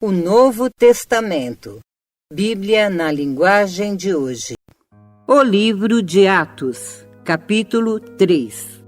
O Novo Testamento. Bíblia na linguagem de hoje. O livro de Atos, capítulo 3.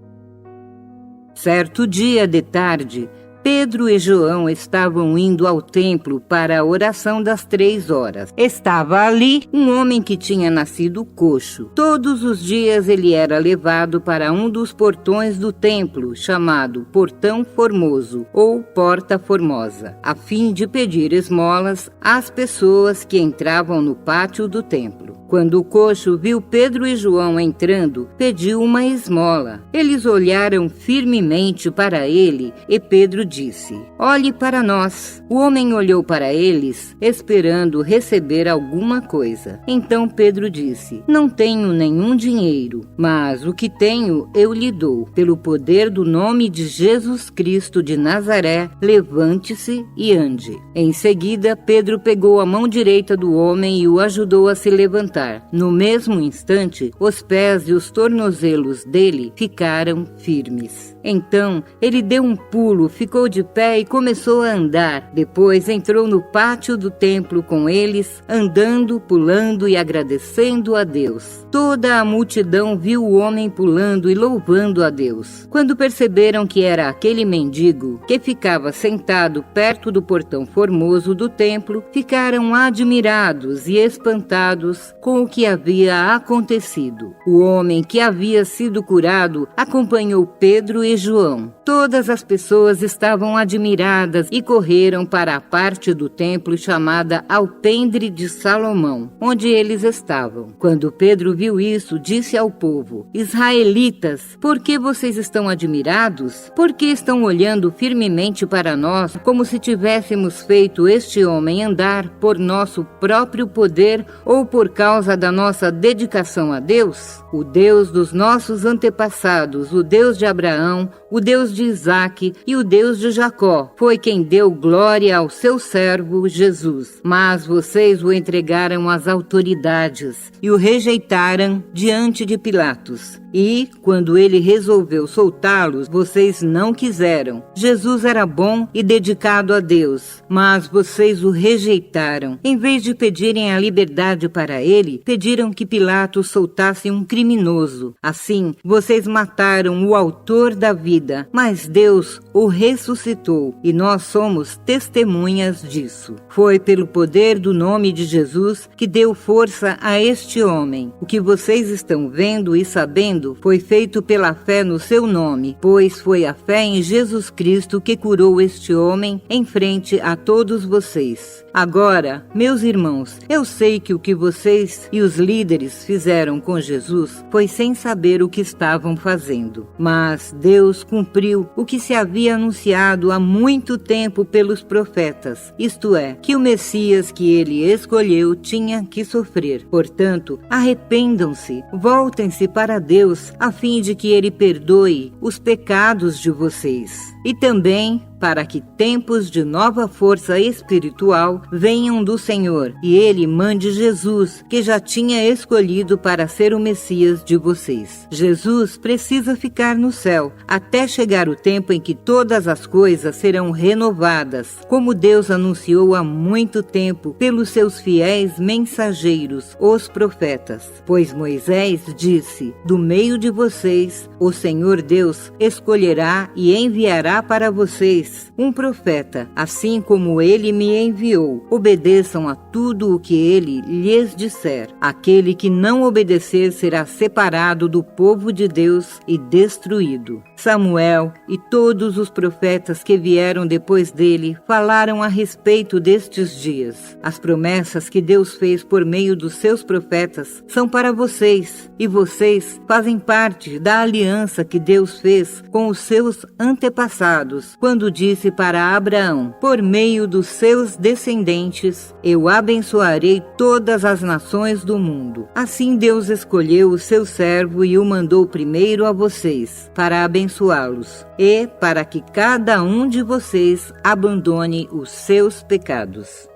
Certo dia de tarde, Pedro e João estavam indo ao templo para a oração das 3 horas. Estava ali um homem que tinha nascido coxo. Todos os dias ele era levado para um dos portões do templo, chamado Portão Formoso ou Porta Formosa, a fim de pedir esmolas às pessoas que entravam no pátio do templo. Quando o coxo viu Pedro e João entrando, pediu uma esmola. Eles olharam firmemente para ele e Pedro disse: "Olhe para nós." O homem olhou para eles, esperando receber alguma coisa. Então Pedro disse: "Não tenho nenhum dinheiro, mas o que tenho eu lhe dou. Pelo poder do nome de Jesus Cristo de Nazaré, levante-se e ande." Em seguida, Pedro pegou a mão direita do homem e o ajudou a se levantar. No mesmo instante, os pés e os tornozelos dele ficaram firmes. Então, ele deu um pulo, ficou de pé e começou a andar. Depois entrou no pátio do templo com eles, andando, pulando e agradecendo a Deus. Toda a multidão viu o homem pulando e louvando a Deus. Quando perceberam que era aquele mendigo que ficava sentado perto do portão formoso do templo, ficaram admirados e espantados com o que havia acontecido. O homem que havia sido curado acompanhou Pedro e João. Todas as pessoas estavam admiradas e correram para a parte do templo chamada Alpendre de Salomão, onde eles estavam. Quando Pedro viu isso, disse ao povo: "Israelitas, por que vocês estão admirados? Por que estão olhando firmemente para nós, como se tivéssemos feito este homem andar por nosso próprio poder ou por causa da nossa dedicação a Deus? O Deus dos nossos antepassados, o Deus de Abraão, o Deus de Isaque e o Deus de Jacó, foi quem deu glória ao seu servo Jesus. Mas vocês o entregaram às autoridades e o rejeitaram diante de Pilatos. E, quando ele resolveu soltá-los, vocês não quiseram. Jesus era bom e dedicado a Deus, mas vocês o rejeitaram. Em vez de pedirem a liberdade para ele, pediram que Pilatos soltasse um criminoso. Assim, vocês mataram o autor da vida, mas Deus o ressuscitou, e nós somos testemunhas disso. Foi pelo poder do nome de Jesus que deu força a este homem. O que vocês estão vendo e sabendo foi feito pela fé no seu nome, pois foi a fé em Jesus Cristo que curou este homem em frente a todos vocês. Agora, meus irmãos, eu sei que o que vocês e os líderes fizeram com Jesus foi sem saber o que estavam fazendo. Mas Deus cumpriu o que se havia anunciado há muito tempo pelos profetas, isto é, que o Messias que ele escolheu tinha que sofrer. Portanto, arrependam-se, voltem-se para Deus, a fim de que ele perdoe os pecados de vocês. E também para que tempos de nova força espiritual venham do Senhor, e ele mande Jesus, que já tinha escolhido para ser o Messias de vocês. Jesus precisa ficar no céu, até chegar o tempo em que todas as coisas serão renovadas, como Deus anunciou há muito tempo pelos seus fiéis mensageiros, os profetas. Pois Moisés disse: "Do meio de vocês, o Senhor Deus escolherá e enviará para vocês um profeta, assim como ele me enviou. Obedeçam a tudo o que ele lhes disser. Aquele que não obedecer será separado do povo de Deus e destruído." Samuel e todos os profetas que vieram depois dele falaram a respeito destes dias. As promessas que Deus fez por meio dos seus profetas são para vocês, e vocês fazem parte da aliança que Deus fez com os seus antepassados, quando disse para Abraão: "Por meio dos seus descendentes, eu abençoarei todas as nações do mundo." Assim Deus escolheu o seu servo e o mandou primeiro a vocês, para abençoá-los, e para que cada um de vocês abandone os seus pecados.